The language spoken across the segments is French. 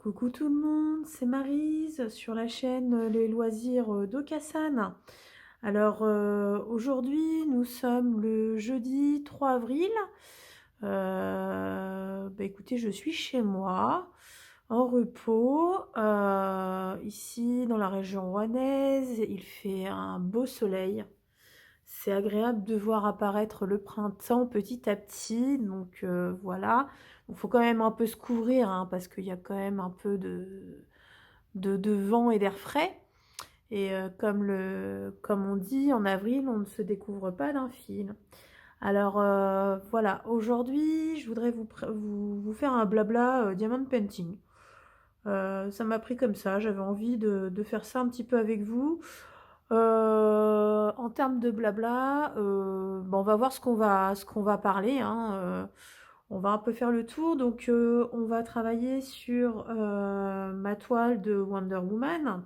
Coucou tout le monde, c'est Maryse sur la chaîne Les Loisirs d'Aucassan. Alors aujourd'hui nous sommes le jeudi 3 avril. Écoutez, je suis chez moi en repos ici dans la région rouennaise. Il fait un beau soleil. C'est agréable de voir apparaître le printemps petit à petit, donc voilà. Il faut quand même un peu se couvrir, hein, parce qu'il y a quand même un peu de vent et d'air frais. Et comme on dit, en avril, on ne se découvre pas d'un fil. Alors voilà, aujourd'hui, je voudrais vous faire un blabla diamond painting. Ça m'a pris comme ça, j'avais envie de faire ça un petit peu avec vous. En termes de blabla, on va voir ce qu'on va parler, hein, on va un peu faire le tour. Donc on va travailler sur ma toile de Wonder Woman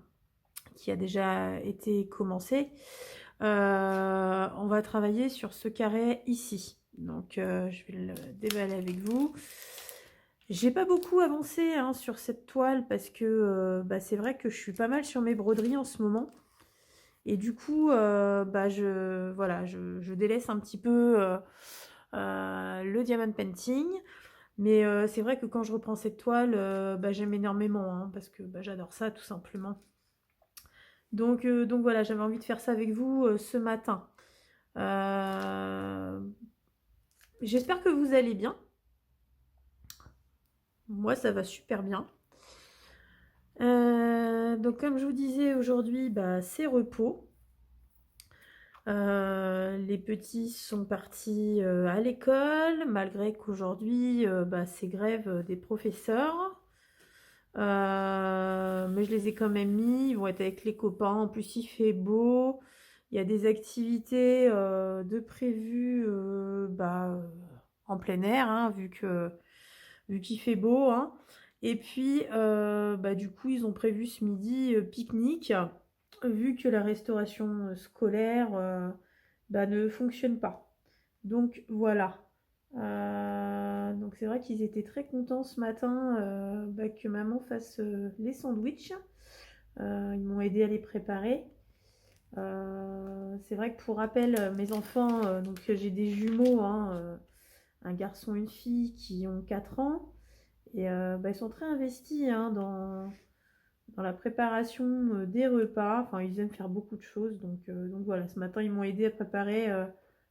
qui a déjà été commencée. On va travailler sur ce carré ici. Donc je vais le déballer avec vous. J'ai pas beaucoup avancé, hein, sur cette toile parce que c'est vrai que je suis pas mal sur mes broderies en ce moment. Et du coup, je délaisse un petit peu le diamond painting. Mais c'est vrai que quand je reprends cette toile, j'aime énormément, hein, parce que j'adore ça tout simplement. Donc voilà, j'avais envie de faire ça avec vous ce matin. J'espère que vous allez bien. Moi, ça va super bien. Donc comme je vous disais, aujourd'hui, c'est repos. Les petits sont partis à l'école, malgré qu'aujourd'hui, c'est grève des professeurs. Mais je les ai quand même mis, ils vont être avec les copains. En plus, il fait beau. Il y a des activités de prévues en plein air, hein, vu qu'il fait beau, hein. Et puis, du coup, ils ont prévu ce midi pique-nique, vu que la restauration scolaire ne fonctionne pas. Donc voilà. Donc c'est vrai qu'ils étaient très contents ce matin que maman fasse les sandwichs. Ils m'ont aidé à les préparer. C'est vrai que pour rappel, mes enfants, donc j'ai des jumeaux, hein, un garçon et une fille qui ont 4 ans. Et ils sont très investis, hein, dans la préparation des repas. Enfin, ils aiment faire beaucoup de choses. Donc voilà, ce matin, ils m'ont aidé à préparer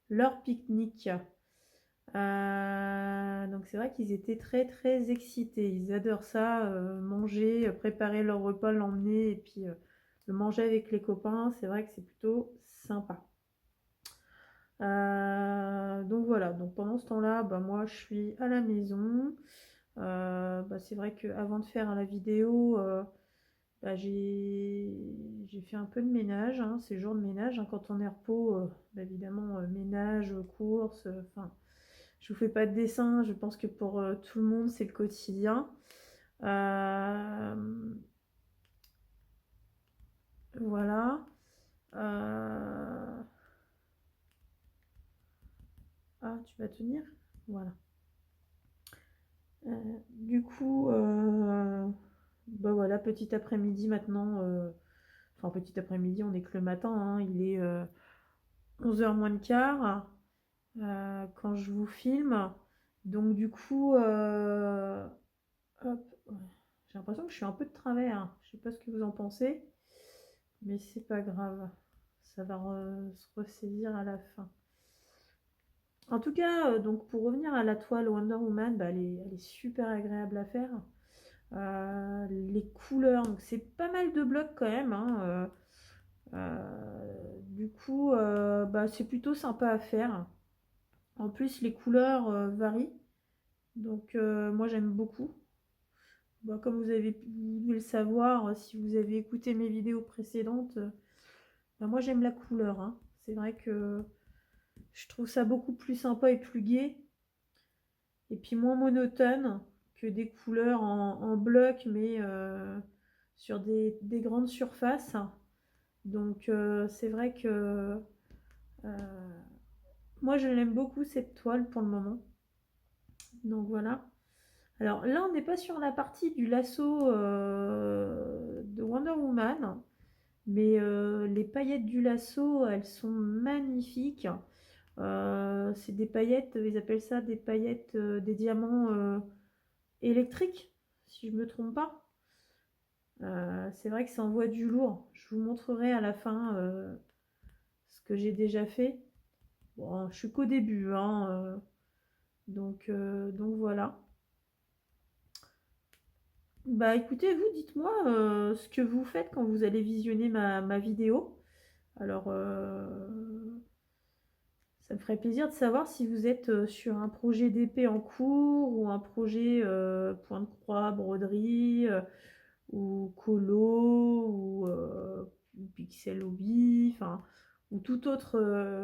leur pique-nique. Donc c'est vrai qu'ils étaient très très excités. Ils adorent ça, manger, préparer leur repas, l'emmener et puis le manger avec les copains. C'est vrai que c'est plutôt sympa. Donc voilà, donc pendant ce temps-là, moi je suis à la maison. C'est vrai qu'avant de faire la vidéo, j'ai fait un peu de ménage, hein, c'est jour de ménage, hein, quand on est repos, évidemment, ménage, courses, enfin, je vous fais pas de dessin, je pense que pour tout le monde c'est le quotidien. Voilà. Ah, tu vas tenir? Voilà. Du coup, voilà, petit après-midi maintenant. Enfin, petit après-midi, on est que le matin, hein, il est 11h moins le quart quand je vous filme. Donc du coup, hop, ouais. J'ai l'impression que je suis un peu de travers, hein. Je sais pas ce que vous en pensez, mais c'est pas grave. Ça va se ressaisir à la fin. En tout cas, donc pour revenir à la toile Wonder Woman, elle est super agréable à faire. Les couleurs, donc c'est pas mal de blocs quand même, hein. Du coup, c'est plutôt sympa à faire. En plus, les couleurs varient. Donc, moi, j'aime beaucoup. Comme vous avez pu le savoir, si vous avez écouté mes vidéos précédentes, moi, j'aime la couleur, hein. C'est vrai que je trouve ça beaucoup plus sympa et plus gai. Et puis moins monotone que des couleurs en bloc, mais sur des grandes surfaces. Donc, c'est vrai que moi, je l'aime beaucoup, cette toile, pour le moment. Donc, voilà. Alors là, on n'est pas sur la partie du lasso de Wonder Woman, mais les paillettes du lasso, elles sont magnifiques. C'est des paillettes, ils appellent ça des paillettes, des diamants électriques, si je ne me trompe pas. C'est vrai que ça envoie du lourd. Je vous montrerai à la fin ce que j'ai déjà fait. Bon, je suis qu'au début, hein, donc voilà. Bah écoutez, vous dites-moi ce que vous faites quand vous allez visionner ma vidéo. Alors, ça me ferait plaisir de savoir si vous êtes sur un projet d'épée en cours ou un projet point de croix, broderie ou colo ou pixel hobby, enfin, ou tout autre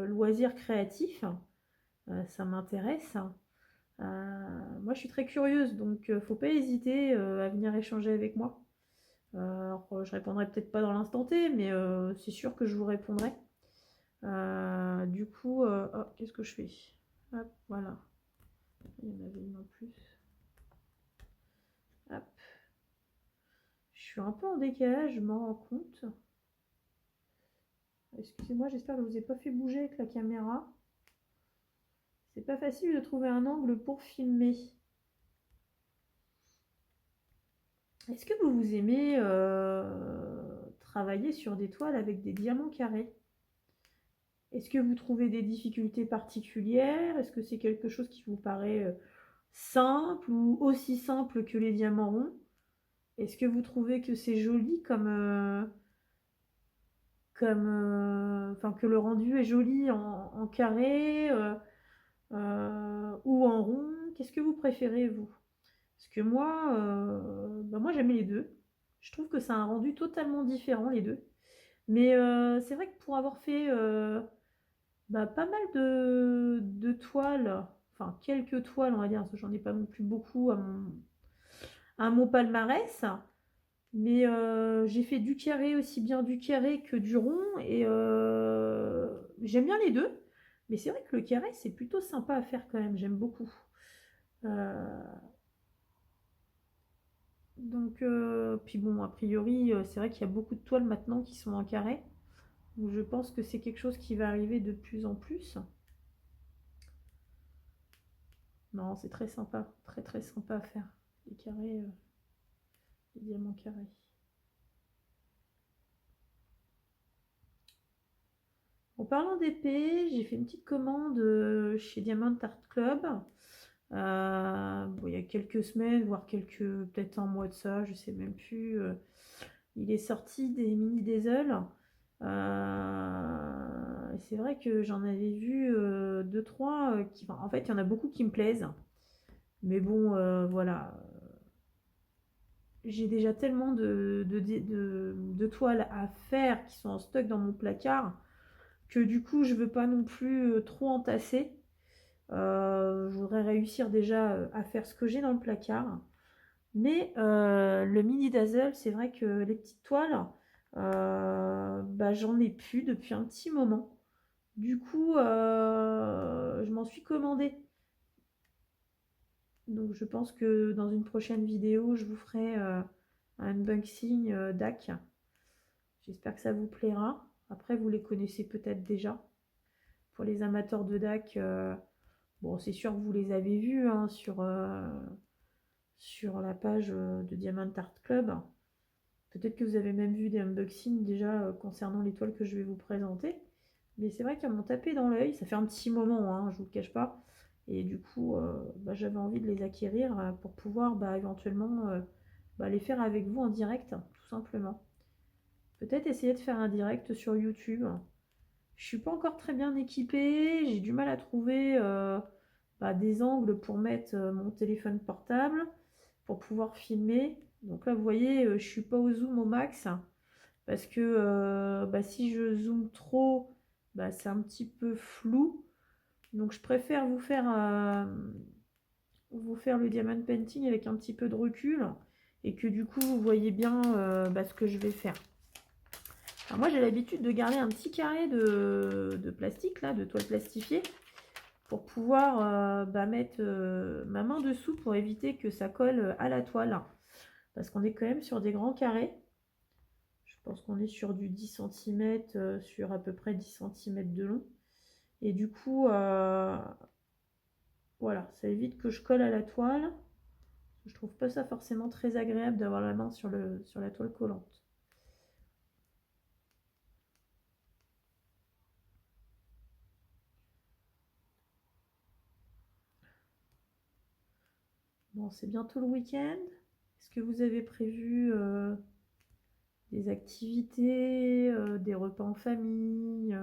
loisir créatif. Ça m'intéresse. Moi, je suis très curieuse, donc faut pas hésiter à venir échanger avec moi. Alors, je répondrai peut-être pas dans l'instant T, mais c'est sûr que je vous répondrai. Du coup, oh, qu'est-ce que je fais? Hop, voilà. Il y en avait une en plus. Hop. Je suis un peu en décalage, je m'en rends compte. Excusez-moi, j'espère que je vous ai pas fait bouger avec la caméra. C'est pas facile de trouver un angle pour filmer. Est-ce que vous aimez travailler sur des toiles avec des diamants carrés? Est-ce que vous trouvez des difficultés particulières? Est-ce que c'est quelque chose qui vous paraît simple ou aussi simple que les diamants ronds? Est-ce que vous trouvez que c'est joli enfin que le rendu est joli en carré ou en rond? Qu'est-ce que vous préférez vous? Parce que moi, moi j'aime les deux. Je trouve que ça a un rendu totalement différent les deux. Mais c'est vrai que pour avoir fait pas mal de toiles, enfin quelques toiles on va dire, parce que j'en ai pas non plus beaucoup à mon palmarès, mais j'ai fait du carré, aussi bien du carré que du rond, et j'aime bien les deux, mais c'est vrai que le carré c'est plutôt sympa à faire quand même, j'aime beaucoup. Donc, puis bon, a priori, c'est vrai qu'il y a beaucoup de toiles maintenant qui sont en carré, donc je pense que c'est quelque chose qui va arriver de plus en plus. Non, c'est très sympa, très très sympa à faire, les carrés, les diamants carrés. En parlant d'épée, j'ai fait une petite commande chez Diamond Art Club. Bon, il y a quelques semaines, voire peut-être un mois de ça, je sais même plus. Il est sorti des mini Diesel. C'est vrai que j'en avais vu deux, trois qui. En fait, il y en a beaucoup qui me plaisent. Mais bon, voilà. J'ai déjà tellement de toiles à faire qui sont en stock dans mon placard que du coup, je veux pas non plus trop entasser. Je voudrais réussir déjà à faire ce que j'ai dans le placard. Mais le mini dazzle, c'est vrai que les petites toiles, j'en ai plus depuis un petit moment. Du coup, je m'en suis commandé. Donc je pense que dans une prochaine vidéo, je vous ferai un unboxing DAC. J'espère que ça vous plaira. Après, vous les connaissez peut-être déjà. Pour les amateurs de DAC, bon, c'est sûr que vous les avez vus hein, sur la page de Diamond Art Club. Peut-être que vous avez même vu des unboxings déjà concernant les toiles que je vais vous présenter. Mais c'est vrai qu'elles m'ont tapé dans l'œil. Ça fait un petit moment, hein, je vous le cache pas. Et du coup, j'avais envie de les acquérir pour pouvoir éventuellement les faire avec vous en direct, tout simplement. Peut-être essayer de faire un direct sur YouTube. Je suis pas encore très bien équipée. J'ai du mal à trouver des angles pour mettre mon téléphone portable pour pouvoir filmer. Donc là, vous voyez, je suis pas au zoom au max parce que si je zoome trop, c'est un petit peu flou. Donc je préfère vous faire le diamond painting avec un petit peu de recul et que du coup vous voyez bien ce que je vais faire. Alors moi j'ai l'habitude de garder un petit carré de plastique là, de toile plastifiée pour pouvoir mettre ma main dessous pour éviter que ça colle à la toile. Parce qu'on est quand même sur des grands carrés. Je pense qu'on est sur du 10 cm sur à peu près 10 cm de long. Et du coup, voilà, ça évite que je colle à la toile. Je trouve pas ça forcément très agréable d'avoir la main sur la toile collante. Bon, c'est bientôt le week-end. Est-ce que vous avez prévu des activités, des repas en famille,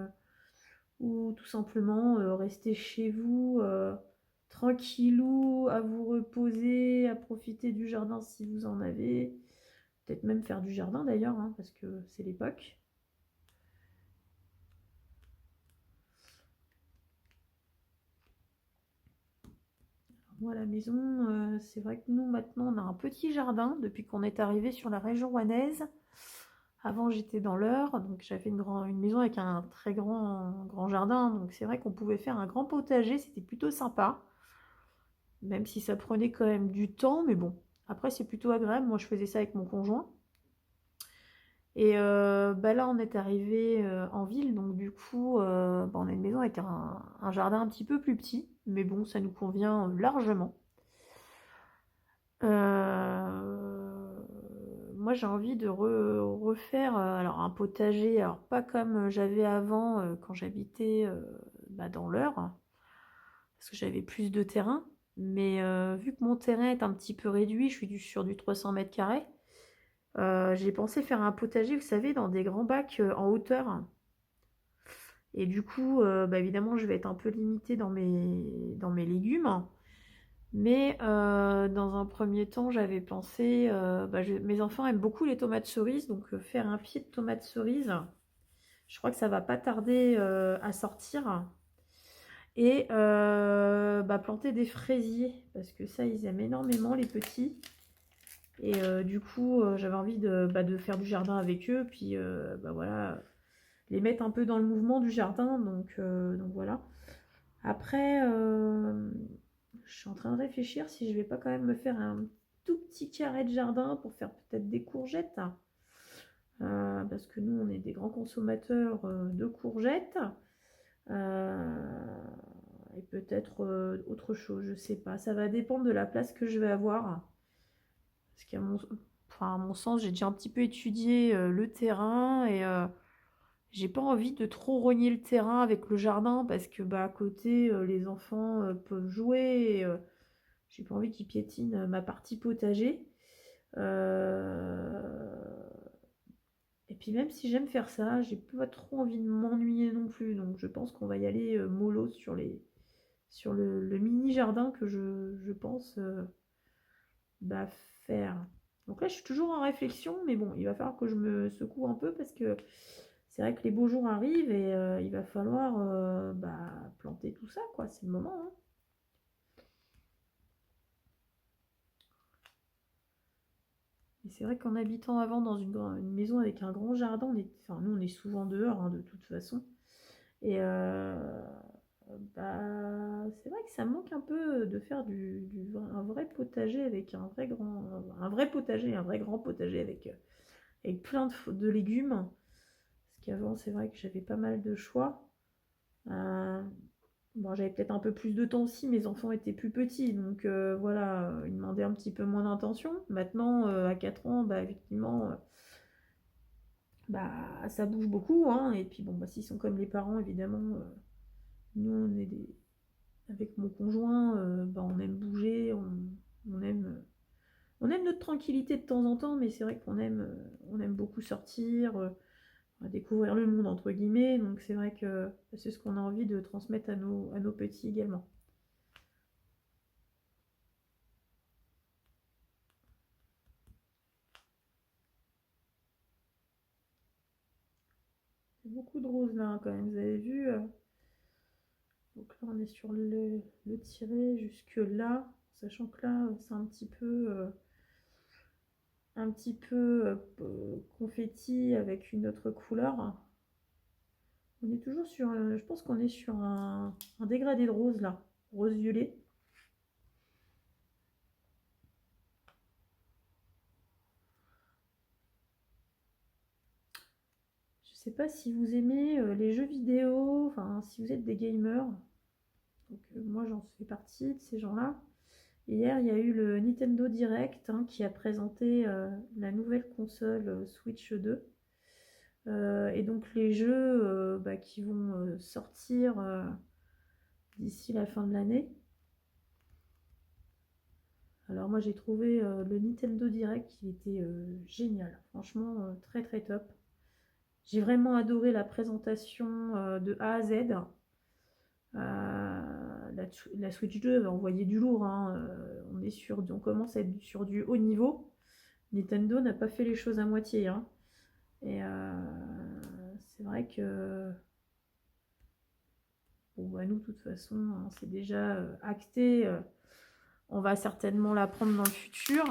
ou tout simplement rester chez vous tranquillou, à vous reposer, à profiter du jardin si vous en avez. Peut-être même faire du jardin d'ailleurs, hein, parce que c'est l'époque. Moi, à la maison, c'est vrai que nous, maintenant, on a un petit jardin depuis qu'on est arrivé sur la région rouennaise. Avant, j'étais dans l'Eure, donc j'avais une maison avec un très grand jardin. Donc c'est vrai qu'on pouvait faire un grand potager, c'était plutôt sympa. Même si ça prenait quand même du temps, mais bon. Après, c'est plutôt agréable. Moi, je faisais ça avec mon conjoint. Et là, on est arrivé en ville, donc du coup, on a une maison avec un jardin un petit peu plus petit, mais bon, ça nous convient largement. Moi, j'ai envie de refaire alors un potager, alors pas comme j'avais avant quand j'habitais dans l'Eure, parce que j'avais plus de terrain. Mais vu que mon terrain est un petit peu réduit, je suis sur du 300 mètres carrés, j'ai pensé faire un potager, vous savez, dans des grands bacs en hauteur. Et du coup, évidemment, je vais être un peu limitée dans mes légumes. Mais dans un premier temps, j'avais pensé, mes enfants aiment beaucoup les tomates cerises, donc faire un pied de tomates cerises. Je crois que ça va pas tarder à sortir. Et planter des fraisiers, parce que ça, ils aiment énormément, les petits. Et du coup, j'avais envie de faire du jardin avec eux, puis voilà, les mettre un peu dans le mouvement du jardin. Donc voilà. Après, je suis en train de réfléchir si je vais pas quand même me faire un tout petit carré de jardin pour faire peut-être des courgettes. Parce que nous, on est des grands consommateurs de courgettes. Euh, et peut-être autre chose, je sais pas. Ça va dépendre de la place que je vais avoir. Parce à mon sens, j'ai déjà un petit peu étudié le terrain et j'ai pas envie de trop rogner le terrain avec le jardin parce que à côté, les enfants peuvent jouer et j'ai pas envie qu'ils piétinent ma partie potager. Euh, Et puis même si j'aime faire ça, j'ai pas trop envie de m'ennuyer non plus. Donc je pense qu'on va y aller mollo sur le mini jardin que je pense bah, faire. Donc là, je suis toujours en réflexion, mais bon, il va falloir que je me secoue un peu parce que c'est vrai que les beaux jours arrivent et il va falloir planter tout ça, quoi. C'est le moment, hein. Et c'est vrai qu'en habitant avant dans une maison avec un grand jardin, nous on est souvent dehors hein, de toute façon. Et c'est vrai que ça me manque un peu de faire un vrai potager avec un vrai potager, un vrai grand potager avec plein de légumes. Parce qu'avant, c'est vrai que j'avais pas mal de choix. Euh, bon, j'avais peut-être un peu plus de temps aussi, mes enfants étaient plus petits, donc voilà, ils demandaient un petit peu moins d'intention. Maintenant, à 4 ans, effectivement, ça bouge beaucoup, hein. Et puis bon, s'ils sont comme les parents, évidemment, nous, avec mon conjoint, on aime bouger, on aime notre tranquillité de temps en temps, mais c'est vrai on aime beaucoup sortir, découvrir le monde entre guillemets. Donc c'est vrai que c'est ce qu'on a envie de transmettre à nos petits également. C'est beaucoup de roses là hein, quand même, vous avez vu. Donc là on est sur le tiret jusque là, sachant que là c'est un petit peu confetti avec une autre couleur. On est toujours sur, je pense qu'on est sur un dégradé de rose là, rose violet. Je sais pas si vous aimez les jeux vidéo, enfin si vous êtes des gamers. Donc, moi j'en fais partie de ces gens-là. Hier il y a eu le Nintendo Direct hein, qui a présenté la nouvelle console Switch 2. Et donc les jeux bah, qui vont sortir d'ici la fin de l'année. Alors moi j'ai trouvé le Nintendo Direct, il était génial, franchement très très top. J'ai vraiment adoré la présentation de A à Z. La Switch 2 va envoyer du lourd, hein. On commence à être sur du haut niveau. Nintendo n'a pas fait les choses à moitié, hein. Et c'est vrai que bon, bah, nous de toute façon, hein, c'est déjà acté. On va certainement la prendre dans le futur.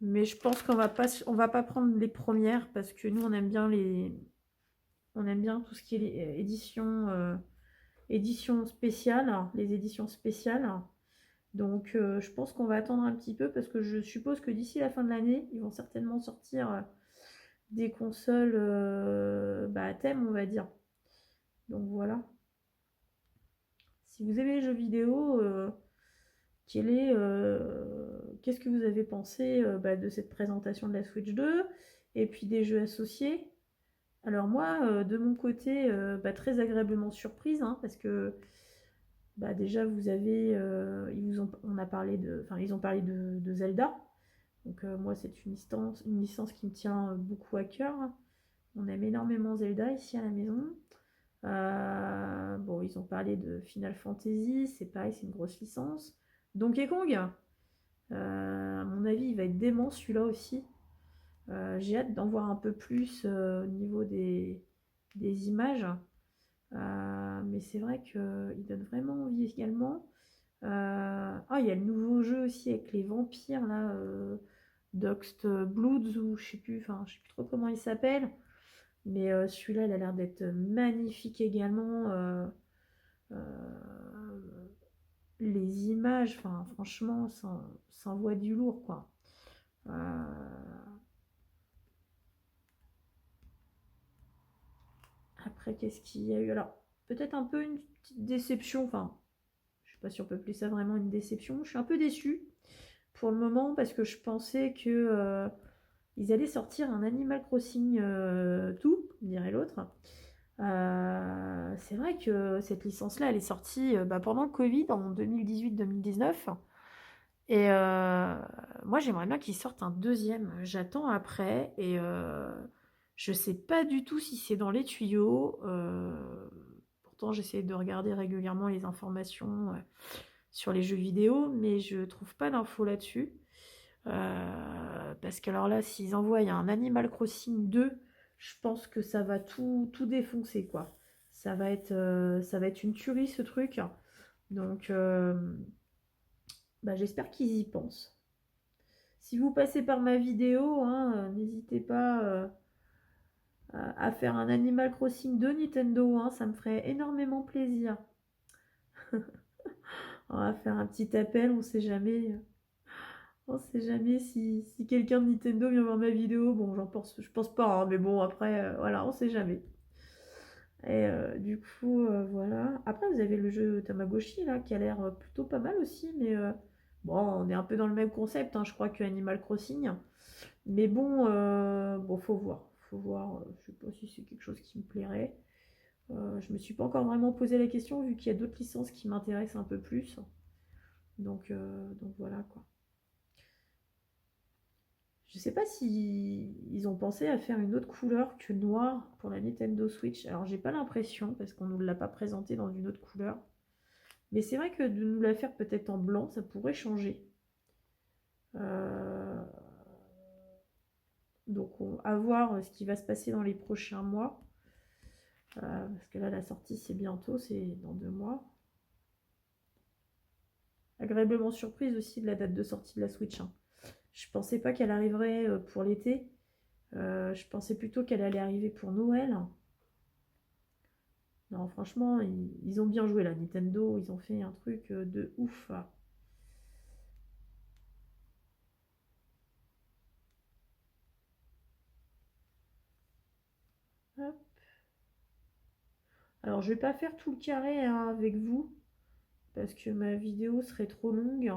Mais je pense on va pas prendre les premières parce que nous on aime bien tout ce qui est édition spéciale, les éditions spéciales. Donc je pense qu'on va attendre un petit peu parce que je suppose que d'ici la fin de l'année, ils vont certainement sortir des consoles bah, à thème, on va dire. Donc voilà. Si vous aimez les jeux vidéo, qu'est-ce que vous avez pensé bah, de cette présentation de la Switch 2 et puis des jeux associés? Alors moi, de mon côté, bah, très agréablement surprise, hein, parce que bah, déjà vous avez, ils ont parlé de Zelda. Donc moi c'est une licence qui me tient beaucoup à cœur. On aime énormément Zelda ici à la maison. Bon, ils ont parlé de Final Fantasy, c'est pareil, c'est une grosse licence. Donkey Kong, à mon avis, il va être dément celui-là aussi. J'ai hâte d'en voir un peu plus au niveau des images. Mais c'est vrai qu'il donne vraiment envie également. Il y a le nouveau jeu aussi avec les vampires là, Doxt Bloods ou je sais plus trop comment il s'appelle. Mais celui-là, il a l'air d'être magnifique également. Les images, enfin, franchement, ça envoie du lourd, quoi. Euh, Après, qu'est-ce qu'il y a eu? Alors, peut-être un peu une petite déception. Enfin, je sais pas si on peut appeler ça vraiment une déception. Je suis un peu déçue pour le moment parce que je pensais que ils allaient sortir un Animal Crossing tout, dirait l'autre. C'est vrai que cette licence-là, elle est sortie bah, pendant le Covid en 2018-2019. Et moi, j'aimerais bien qu'ils sortent un deuxième. J'attends après et je sais pas du tout si c'est dans les tuyaux. Pourtant, j'essaie de regarder régulièrement les informations sur les jeux vidéo, mais je trouve pas d'infos là-dessus. Parce que alors là, s'ils envoient un Animal Crossing 2, je pense que ça va tout défoncer, quoi. Ça va être une tuerie, ce truc. Donc, bah, j'espère qu'ils y pensent. Si vous passez par ma vidéo, hein, n'hésitez pas à faire un Animal Crossing de Nintendo, hein, ça me ferait énormément plaisir. On va faire un petit appel, on sait jamais. On sait jamais si quelqu'un de Nintendo vient voir ma vidéo. Bon, je pense pas, hein, mais bon, après, voilà, on sait jamais. Et du coup, voilà. Après, vous avez le jeu Tamagotchi, là, qui a l'air plutôt pas mal aussi, mais bon, on est un peu dans le même concept, hein, je crois, que Animal Crossing. Mais bon, bon, faut voir. Faut voir, je sais pas si c'est quelque chose qui me plairait. Je me suis pas encore vraiment posé la question, vu qu'il y a d'autres licences qui m'intéressent un peu plus. Donc voilà, quoi. Je sais pas si ils ont pensé à faire une autre couleur que noir pour la Nintendo Switch. Alors j'ai pas l'impression parce qu'on nous l'a pas présenté dans une autre couleur. Mais c'est vrai que de nous la faire peut-être en blanc, ça pourrait changer. Euh, Donc à voir ce qui va se passer dans les prochains mois. Parce que là la sortie c'est bientôt, c'est dans 2 mois. Agréablement surprise aussi de la date de sortie de la Switch, hein. Je pensais pas qu'elle arriverait pour l'été. Je pensais plutôt qu'elle allait arriver pour Noël. Non, franchement, ils ont bien joué là, Nintendo. Ils ont fait un truc de ouf. Hop. Alors, je vais pas faire tout le carré hein, avec vous, parce que ma vidéo serait trop longue.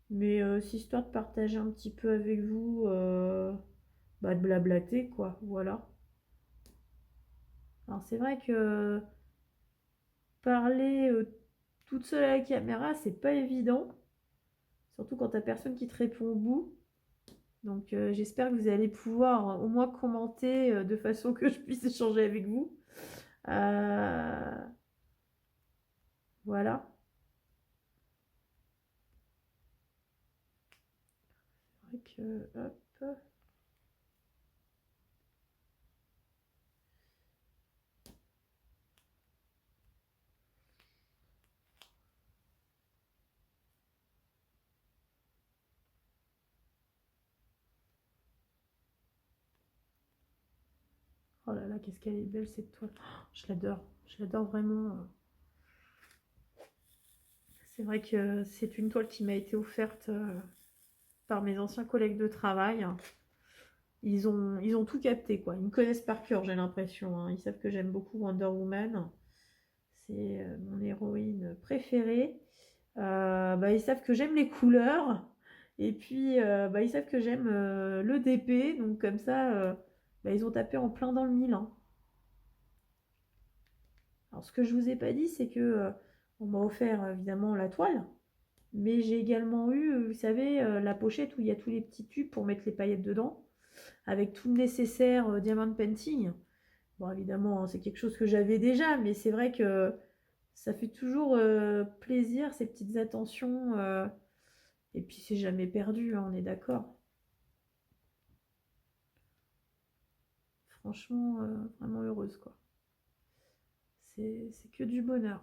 Mais c'est histoire de partager un petit peu avec vous, bah, de blablater, quoi. Voilà. Alors, c'est vrai que parler toute seule à la caméra, c'est pas évident. Surtout quand t'as personne qui te répond au bout. Donc j'espère que vous allez pouvoir au moins commenter de façon que je puisse échanger avec vous. Euh, voilà. C'est vrai que, hop. Oh là là, qu'est-ce qu'elle est belle cette toile. Oh, je l'adore vraiment. C'est vrai que c'est une toile qui m'a été offerte par mes anciens collègues de travail. Ils ont tout capté, quoi. Ils me connaissent par cœur, j'ai l'impression, hein. Ils savent que j'aime beaucoup Wonder Woman. C'est mon héroïne préférée. Bah, ils savent que j'aime les couleurs. Et puis, bah, ils savent que j'aime le DP. Donc, comme ça, bah, ils ont tapé en plein dans le mille, hein. Alors, ce que je vous ai pas dit, c'est que on m'a offert évidemment la toile. Mais j'ai également eu, vous savez, la pochette où il y a tous les petits tubes pour mettre les paillettes dedans, avec tout le nécessaire diamond painting. Bon, évidemment, hein, c'est quelque chose que j'avais déjà, mais c'est vrai que ça fait toujours plaisir, ces petites attentions. Et puis, c'est jamais perdu, hein, on est d'accord. Franchement, vraiment heureuse, quoi. C'est que du bonheur.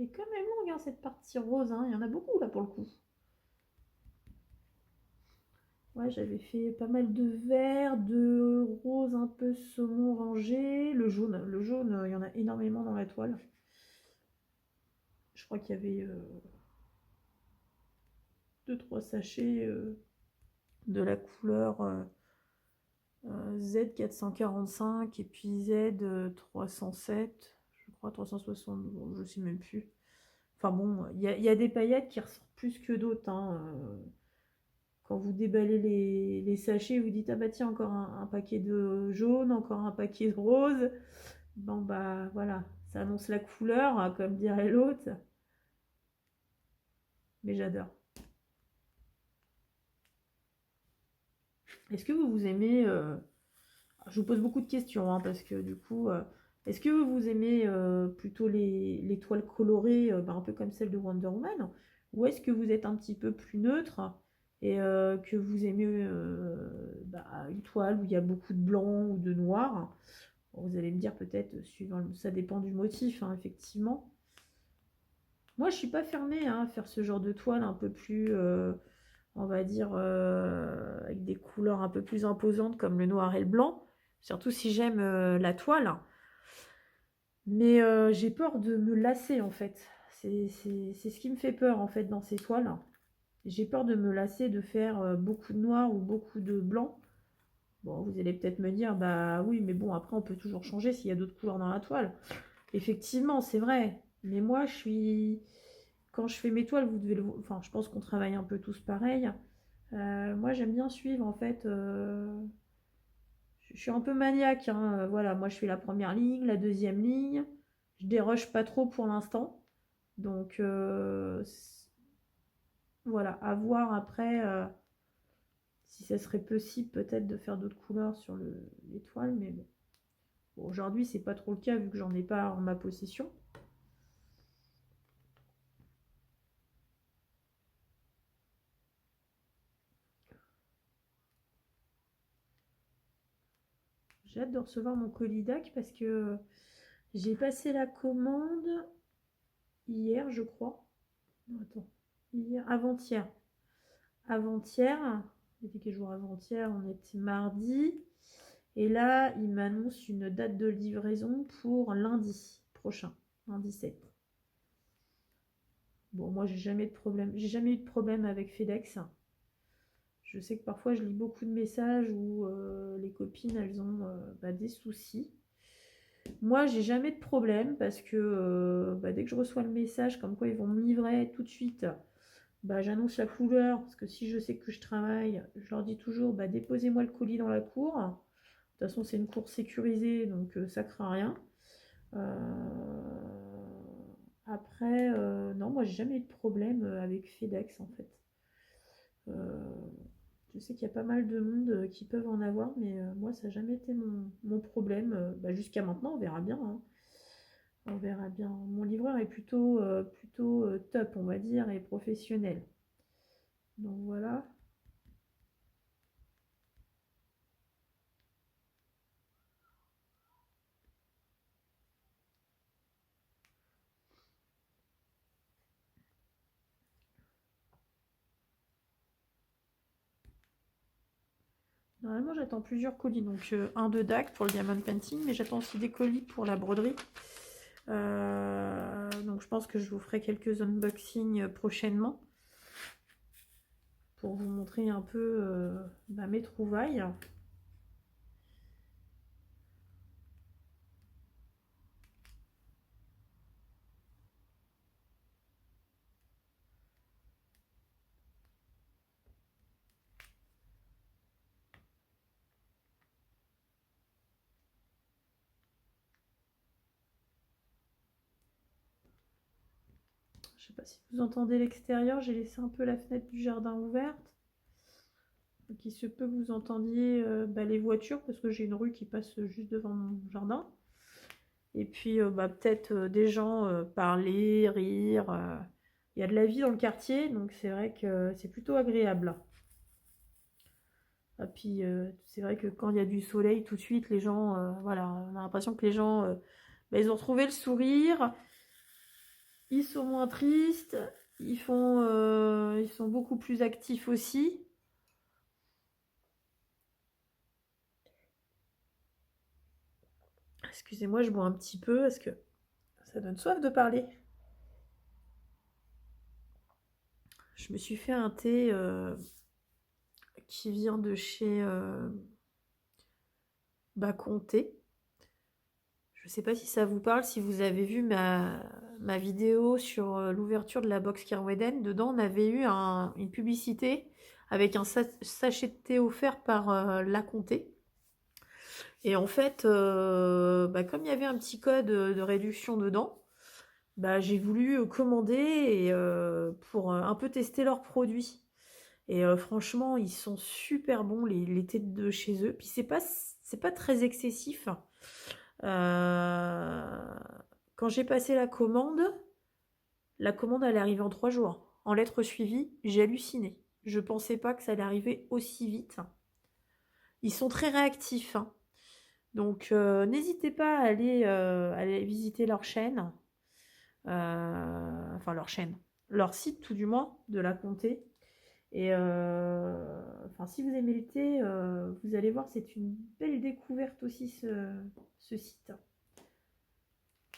Elle est quand même longue, hein, cette partie rose, hein. Il y en a beaucoup, là, pour le coup. Ouais, j'avais fait pas mal de vert, de rose un peu saumon orangé, le jaune, il y en a énormément dans la toile. Je crois qu'il y avait 2-3 sachets de la couleur Z445 et puis Z307, je crois 360, bon, je sais même plus. Enfin bon, il y a des paillettes qui ressortent plus que d'autres, hein. Quand vous déballez les sachets, vous dites ah bah tiens encore un paquet de jaune, encore un paquet de rose. Bon bah voilà, ça annonce la couleur, hein, comme dirait l'autre. Mais j'adore. Est-ce que vous aimez je vous pose beaucoup de questions hein, parce que du coup, est-ce que vous aimez plutôt les toiles colorées, bah, un peu comme celle de Wonder Woman, ou est-ce que vous êtes un petit peu plus neutre et que vous aimez bah, une toile où il y a beaucoup de blanc ou de noir? Bon, vous allez me dire peut-être, suivant, ça dépend du motif, hein, effectivement. Moi, je suis pas fermée hein, à faire ce genre de toile un peu plus, on va dire, avec des couleurs un peu plus imposantes comme le noir et le blanc. Surtout si j'aime la toile. Mais j'ai peur de me lasser en fait. C'est ce qui me fait peur en fait dans ces toiles. J'ai peur de me lasser de faire beaucoup de noir ou beaucoup de blanc. Bon, vous allez peut-être me dire, bah oui, mais bon, après on peut toujours changer s'il y a d'autres couleurs dans la toile. Effectivement, c'est vrai. Mais moi, je suis. Quand je fais mes toiles, vous devez le. Enfin, je pense qu'on travaille un peu tous pareil. Moi, j'aime bien suivre en fait. Je suis un peu maniaque, hein. Voilà, moi je fais la première ligne, la deuxième ligne. Je déroge pas trop pour l'instant. Donc voilà, à voir après si ça serait possible peut-être de faire d'autres couleurs sur l'étoile. Mais bon, aujourd'hui, c'est pas trop le cas vu que j'en ai pas en ma possession. J'ai hâte de recevoir mon colis DAC parce que j'ai passé la commande hier, je crois. Non, attends, hier, avant-hier. Avant-hier, c'était quel jour avant-hier? On était mardi. Et là, il m'annonce une date de livraison pour lundi prochain, lundi 7. Bon, moi, j'ai jamais de problème. J'ai jamais eu de problème avec FedEx. Je sais que parfois, je lis beaucoup de messages où les copines, elles ont des soucis. Moi, j'ai jamais de problème parce que dès que je reçois le message comme quoi ils vont me livrer tout de suite, j'annonce la couleur parce que si je sais que je travaille, je leur dis toujours déposez-moi le colis dans la cour. De toute façon, c'est une cour sécurisée donc ça craint rien. Après, non, moi j'ai jamais eu de problème avec FedEx en fait. Je sais qu'il y a pas mal de monde qui peuvent en avoir, mais moi ça n'a jamais été mon problème. Jusqu'à maintenant, on verra bien, hein. On verra bien. Mon livreur est plutôt top, on va dire, et professionnel. Donc voilà. Normalement, j'attends plusieurs colis. Donc, un de DAC pour le diamond painting, mais j'attends aussi des colis pour la broderie. Donc, je pense que je vous ferai quelques unboxings prochainement pour vous montrer un peu mes trouvailles. Je sais pas si vous entendez l'extérieur, j'ai laissé un peu la fenêtre du jardin ouverte. Donc il se peut que vous entendiez les voitures parce que j'ai une rue qui passe juste devant mon jardin. Et puis peut-être des gens parler, rire. Il y a de la vie dans le quartier, donc c'est vrai que c'est plutôt agréable. Et puis c'est vrai que quand il y a du soleil, tout de suite, les gens, voilà, on a l'impression que les gens, ils ont retrouvé le sourire, ils sont moins tristes, ils sont beaucoup plus actifs aussi. Excusez-moi, je bois un petit peu parce que ça donne soif de parler. Je me suis fait un thé qui vient de chez Comté. Je ne sais pas si ça vous parle, si vous avez vu ma vidéo sur l'ouverture de la box Kerweden. Dedans, on avait eu une publicité avec un sachet de thé offert par La Comté. Et en fait, comme il y avait un petit code de réduction dedans, j'ai voulu commander et, pour un peu tester leurs produits. Et franchement, ils sont super bons, les thés de chez eux. Puis c'est pas très excessif. Quand j'ai passé la commande elle est arrivée en 3 jours. En lettres suivies, j'ai halluciné. Je pensais pas que ça allait arriver aussi vite. Ils sont très réactifs, hein. Donc n'hésitez pas à aller visiter leur chaîne. Enfin leur chaîne. Leur site tout du moins de La Comté. Et si vous aimez le thé, vous allez voir, c'est une belle découverte aussi ce site.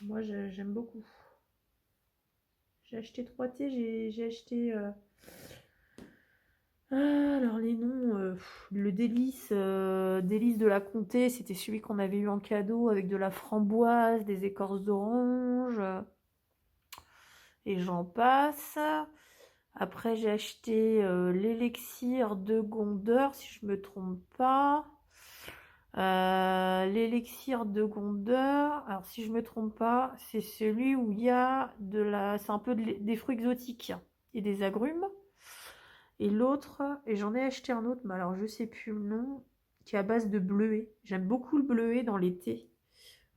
Moi j'aime beaucoup. J'ai acheté 3 thés, j'ai acheté alors les noms, le délice de La Comté, c'était celui qu'on avait eu en cadeau avec de la framboise, des écorces d'orange, et j'en passe. Après j'ai acheté l'élixir de Gondeur, si je me trompe pas. L'élixir de Gondor, alors si je me trompe pas, c'est celui où il y a c'est un peu des fruits exotiques et des agrumes. Et l'autre, et j'en ai acheté un autre, mais alors je sais plus le nom, qui est à base de bleuet. J'aime beaucoup le bleuet dans les thés.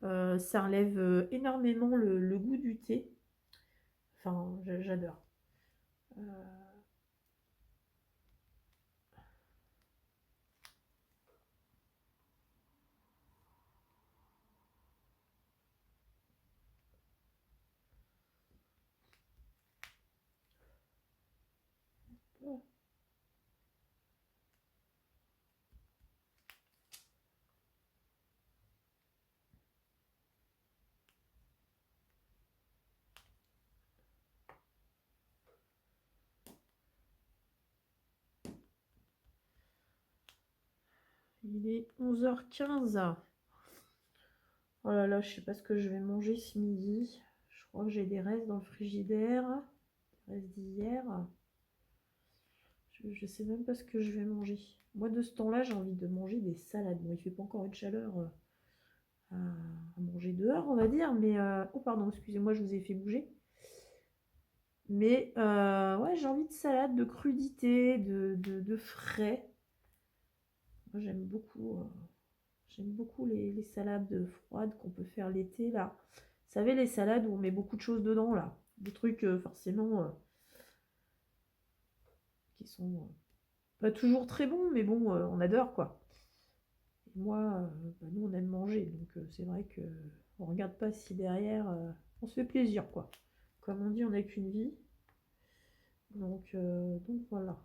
Ça enlève énormément le goût du thé. Enfin, j'adore. Euh, il est 11h15. Oh là là, je sais pas ce que je vais manger ce midi. Je crois que j'ai des restes dans le frigidaire. Des restes d'hier. Je sais même pas ce que je vais manger. Moi, de ce temps-là, j'ai envie de manger des salades. Bon, il fait pas encore une chaleur à manger dehors, on va dire. Mais oh, pardon, excusez-moi, je vous ai fait bouger. Mais ouais, j'ai envie de salade, de crudité, de frais. Moi, j'aime beaucoup les salades froides qu'on peut faire l'été, là. Vous savez, les salades où on met beaucoup de choses dedans, là. Des trucs, forcément, qui sont pas toujours très bons, mais bon, on adore, quoi. Et moi, bah, nous, on aime manger, donc c'est vrai que on regarde pas si derrière, on se fait plaisir, quoi. Comme on dit, on n'a qu'une vie. Donc voilà.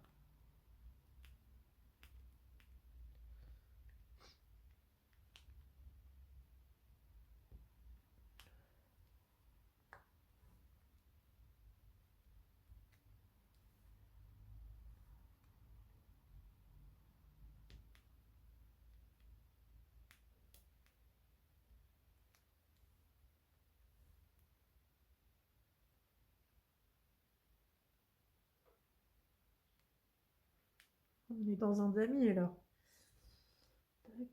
On est dans un damier, là. Tac.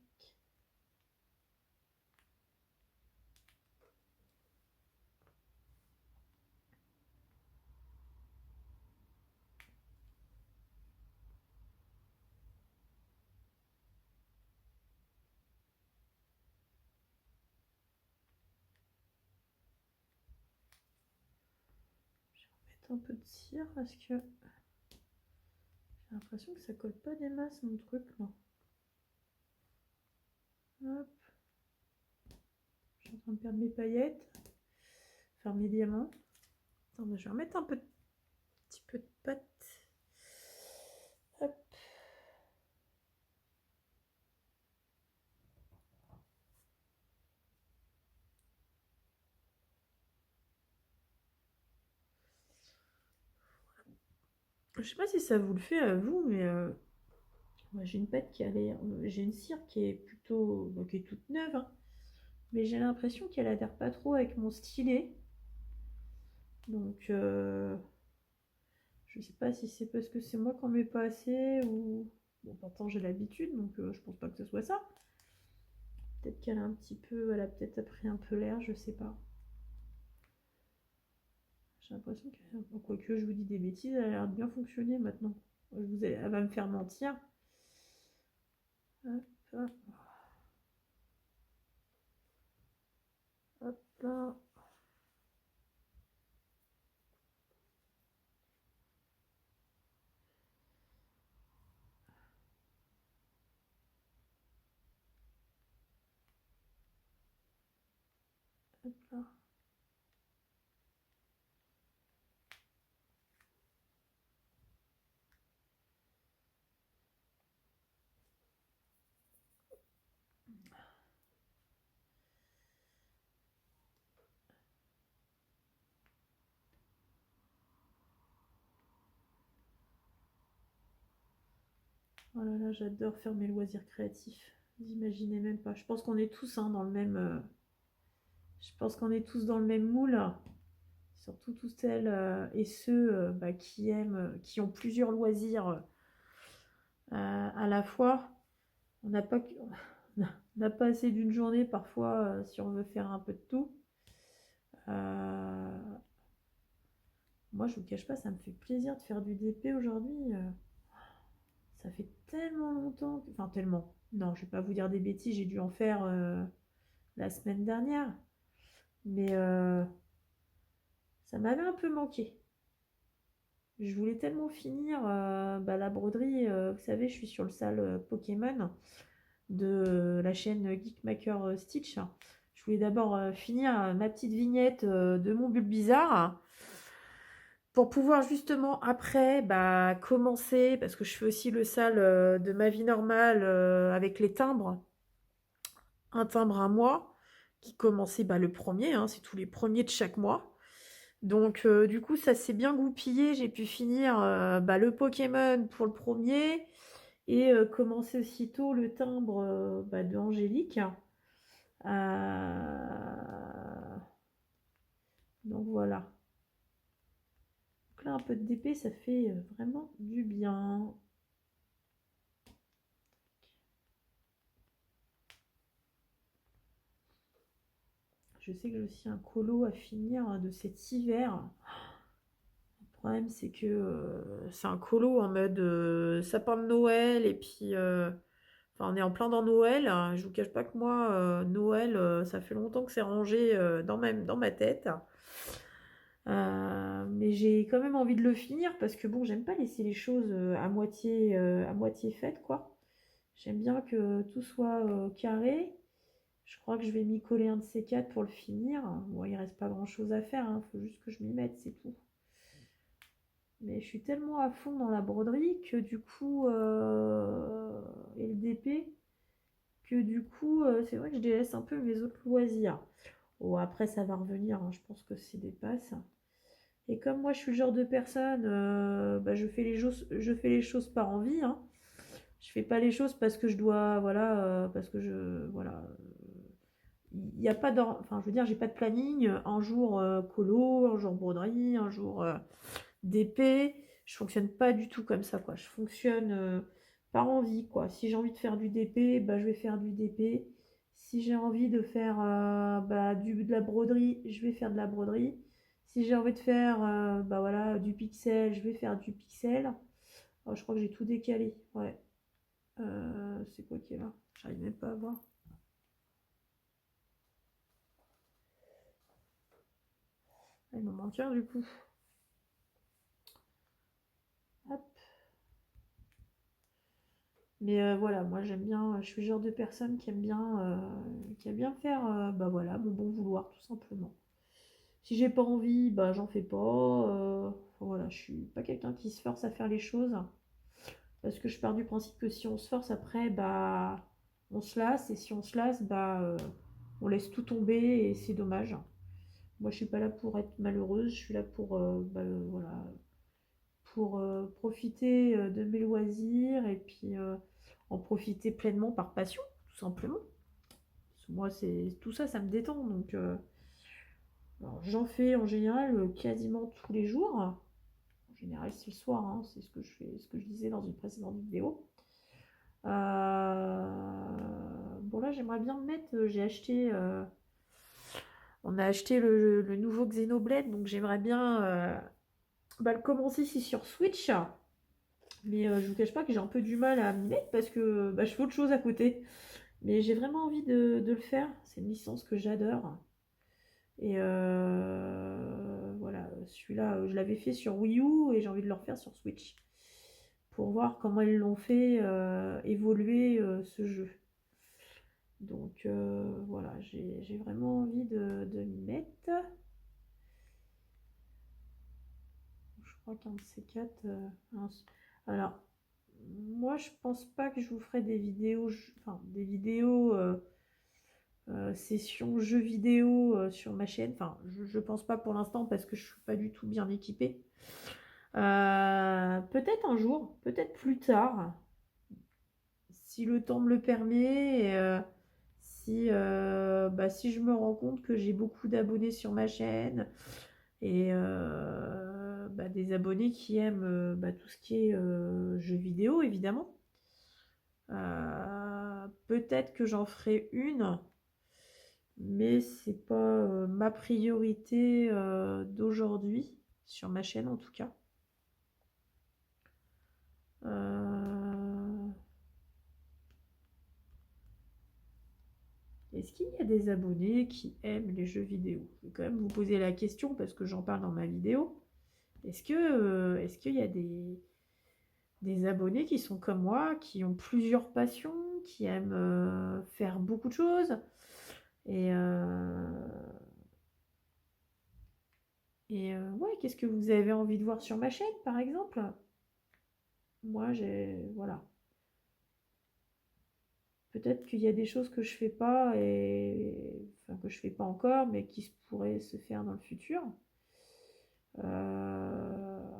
Je vais remettre un peu de cire parce que j'ai l'impression que ça colle pas des masses, mon truc, là. Hop. Je suis en train de perdre mes paillettes. Faire mes diamants. Attends, bah, je vais remettre un petit peu de pâte. Hop. Je sais pas si ça vous le fait à vous, mais moi, j'ai une pâte qui a l'air. J'ai une cire qui est plutôt. Bon, qui est toute neuve, hein, mais j'ai l'impression qu'elle adhère pas trop avec mon stylet. Donc, je sais pas si c'est parce que c'est moi qui en mets pas assez ou. Bon, pourtant j'ai l'habitude, donc je pense pas que ce soit ça. Peut-être qu'elle a un petit peu. Elle a peut-être pris un peu l'air, je sais pas. J'ai l'impression qu'elle. Bon, quoique je vous dis des bêtises, elle a l'air de bien fonctionner maintenant. Elle va me faire mentir. Hop, hop, hop là. Hop là. Oh là là, j'adore faire mes loisirs créatifs. Vous imaginez même pas. Je pense qu'on est tous hein, dans le même. Je pense qu'on est tous dans le même moule. Surtout toutes celles et ceux bah, qui aiment, qui ont plusieurs loisirs à la fois. On n'a pas, n'a pas assez d'une journée parfois si on veut faire un peu de tout. Moi, je vous cache pas, ça me fait plaisir de faire du DP aujourd'hui. Ça fait tellement longtemps, enfin tellement. Non, je vais pas vous dire des bêtises, j'ai dû en faire la semaine dernière. Mais ça m'avait un peu manqué. Je voulais tellement finir la broderie. Vous savez, je suis sur le salle Pokémon de la chaîne Geekmaker Stitch. Je voulais d'abord finir ma petite vignette de mon Bulbizarre pour pouvoir justement après commencer, parce que je fais aussi le sale de ma vie normale avec les timbres, un timbre un mois qui commençait le premier, hein, c'est tous les premiers de chaque mois. Donc du coup ça s'est bien goupillé, j'ai pu finir le Pokémon pour le premier et commencer aussitôt le timbre de Angélique. Donc voilà. Donc là un peu de DP ça fait vraiment du bien. Je sais que j'ai aussi un colo à finir de cet hiver. Le problème, c'est que c'est un colo en mode sapin de Noël. Et puis, enfin, on est en plein dans Noël. Je vous cache pas que moi, Noël, ça fait longtemps que c'est rangé dans ma tête. Mais j'ai quand même envie de le finir parce que bon, j'aime pas laisser les choses à moitié faites, quoi. J'aime bien que tout soit carré. Je crois que je vais m'y coller un de ces quatre pour le finir. Bon, il reste pas grand chose à faire, hein. Faut juste que je m'y mette, c'est tout. Mais je suis tellement à fond dans la broderie que du coup, et le DP, que du coup, c'est vrai que je délaisse un peu mes autres loisirs. Bon, après, ça va revenir, hein. Je pense que c'est des passes. Et comme moi, je suis le genre de personne, je fais les choses par envie, hein. Je fais pas les choses parce que je dois, voilà, parce que voilà. Il n'y a pas enfin, je veux dire, j'ai pas de planning. Un jour colo, un jour broderie, un jour DP. Je fonctionne pas du tout comme ça, quoi. Je fonctionne par envie, quoi. Si j'ai envie de faire du DP, je vais faire du DP. Si j'ai envie de faire de la broderie, je vais faire de la broderie. Si j'ai envie de faire voilà, du pixel, je vais faire du pixel. Oh, je crois que j'ai tout décalé. Ouais. C'est quoi qui est là? J'arrive même pas à voir. Ah, il m'en manque un du coup. Hop. Mais voilà, moi j'aime bien, je suis le genre de personne qui aime bien faire voilà, mon bon vouloir, tout simplement. Si j'ai pas envie, j'en fais pas. Voilà, je suis pas quelqu'un qui se force à faire les choses. Parce que je pars du principe que si on se force après, on se lasse. Et si on se lasse, on laisse tout tomber et c'est dommage. Moi je suis pas là pour être malheureuse, je suis là pour voilà, pour profiter de mes loisirs et puis en profiter pleinement par passion, tout simplement. Moi, c'est tout ça, ça me détend. Donc, alors, j'en fais en général quasiment tous les jours. En général, c'est le soir, hein, c'est ce que je fais, ce que je disais dans une précédente vidéo. Bon, là, j'aimerais bien me mettre. J'ai acheté. On a acheté le nouveau Xenoblade, donc j'aimerais bien le commencer ici sur Switch. Mais je vous cache pas que j'ai un peu du mal à m'y mettre parce que je fais autre chose à côté. Mais j'ai vraiment envie de le faire. C'est une licence que j'adore. Et voilà, celui-là, je l'avais fait sur Wii U et j'ai envie de le refaire sur Switch. Pour voir comment ils l'ont fait évoluer ce jeu. Donc voilà, j'ai vraiment envie de m'y mettre. Je crois qu'un de ces quatre. Alors, moi je pense pas que je vous ferai des vidéos, enfin des vidéos sessions jeux vidéo sur ma chaîne. Enfin, je pense pas pour l'instant parce que je suis pas du tout bien équipée. Peut-être un jour, peut-être plus tard, si le temps me le permet, et, si je me rends compte que j'ai beaucoup d'abonnés sur ma chaîne et des abonnés qui aiment tout ce qui est jeux vidéo, évidemment. peut-être que j'en ferai une, mais c'est pas ma priorité d'aujourd'hui, sur ma chaîne en tout cas. Est-ce qu'il y a des abonnés qui aiment les jeux vidéo? Je vais quand même vous poser la question parce que j'en parle dans ma vidéo. Est-ce qu'il y a des abonnés qui sont comme moi, qui ont plusieurs passions, qui aiment faire beaucoup de choses ouais, qu'est-ce que vous avez envie de voir sur ma chaîne, par exemple? Moi, voilà. Peut-être qu'il y a des choses que je fais pas enfin, que je fais pas encore, mais qui pourraient se faire dans le futur.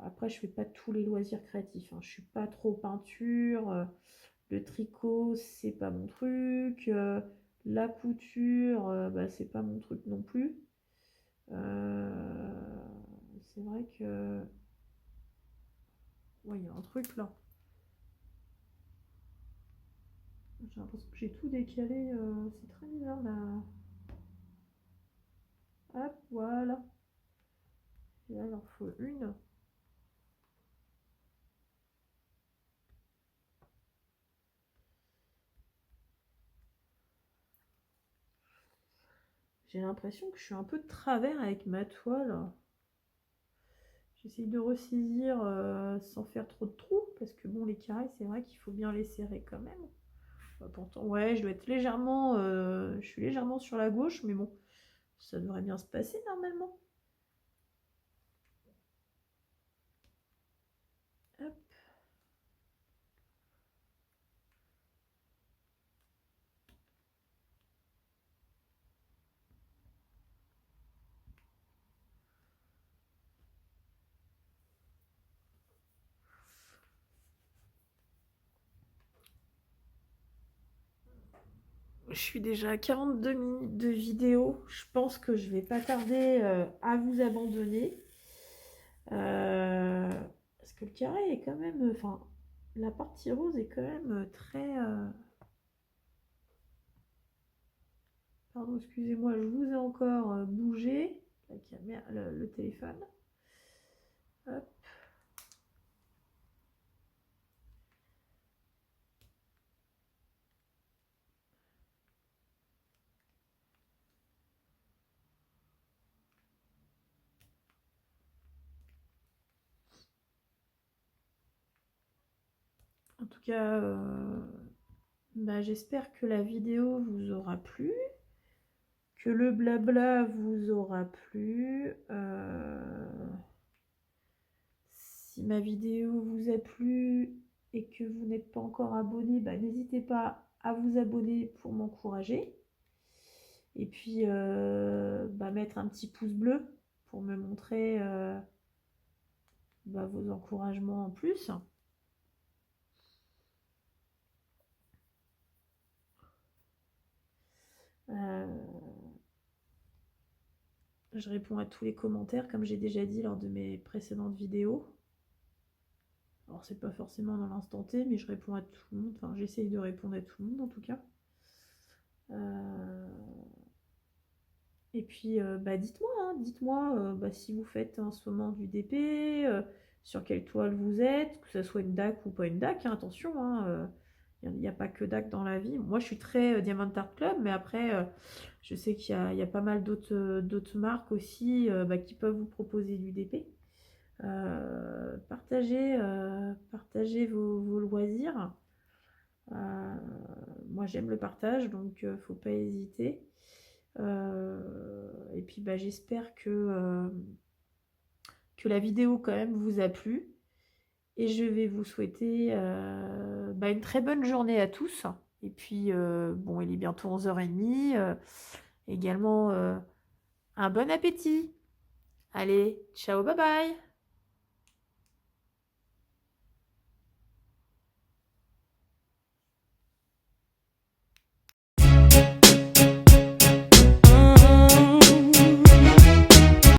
Après, je fais pas tous les loisirs créatifs, hein. Je suis pas trop peinture. Le tricot, c'est pas mon truc. La couture, bah, c'est pas mon truc non plus. C'est vrai que... Ouais, il y a un truc là. J'ai l'impression que j'ai tout décalé. C'est très bizarre là. Hop, voilà. Et là, il en faut une. J'ai l'impression que je suis un peu de travers avec ma toile. J'essaye de ressaisir sans faire trop de trous, parce que bon, les carrés, c'est vrai qu'il faut bien les serrer quand même. Bah, pourtant, ouais, je dois être légèrement... je suis légèrement sur la gauche, mais bon, ça devrait bien se passer normalement. Hop. Je suis déjà à 42 minutes de vidéo. Je pense que je vais pas tarder à vous abandonner. Parce que le carré est quand même... Enfin, la partie rose est quand même très... Pardon, excusez-moi, je vous ai encore bougé la caméra, le téléphone. Hop. En tout cas, bah, j'espère que la vidéo vous aura plu, que le blabla vous aura plu. Si ma vidéo vous a plu et que vous n'êtes pas encore abonné, bah, n'hésitez pas à vous abonner pour m'encourager. Et puis, bah, mettre un petit pouce bleu pour me montrer bah, vos encouragements en plus. Je réponds à tous les commentaires, comme j'ai déjà dit lors de mes précédentes vidéos. Alors, c'est pas forcément dans l'instant T, mais je réponds à tout le monde. Enfin, j'essaye de répondre à tout le monde, en tout cas. Et puis, bah, dites-moi, hein, dites-moi bah, si vous faites en ce moment du DP, sur quelle toile vous êtes, que ce soit une DAC ou pas une DAC, hein, attention, hein, il n'y a pas que DAC dans la vie. Moi, je suis très Diamond Art Club, mais après, je sais qu'il y a pas mal d'autres marques aussi bah, qui peuvent vous proposer du DP. Partagez vos loisirs. Moi, j'aime le partage, donc faut pas hésiter. Et puis, bah, j'espère que la vidéo quand même vous a plu. Et je vais vous souhaiter bah, une très bonne journée à tous. Et puis, bon, il est bientôt 11h30. Également, un bon appétit. Allez, ciao, bye bye.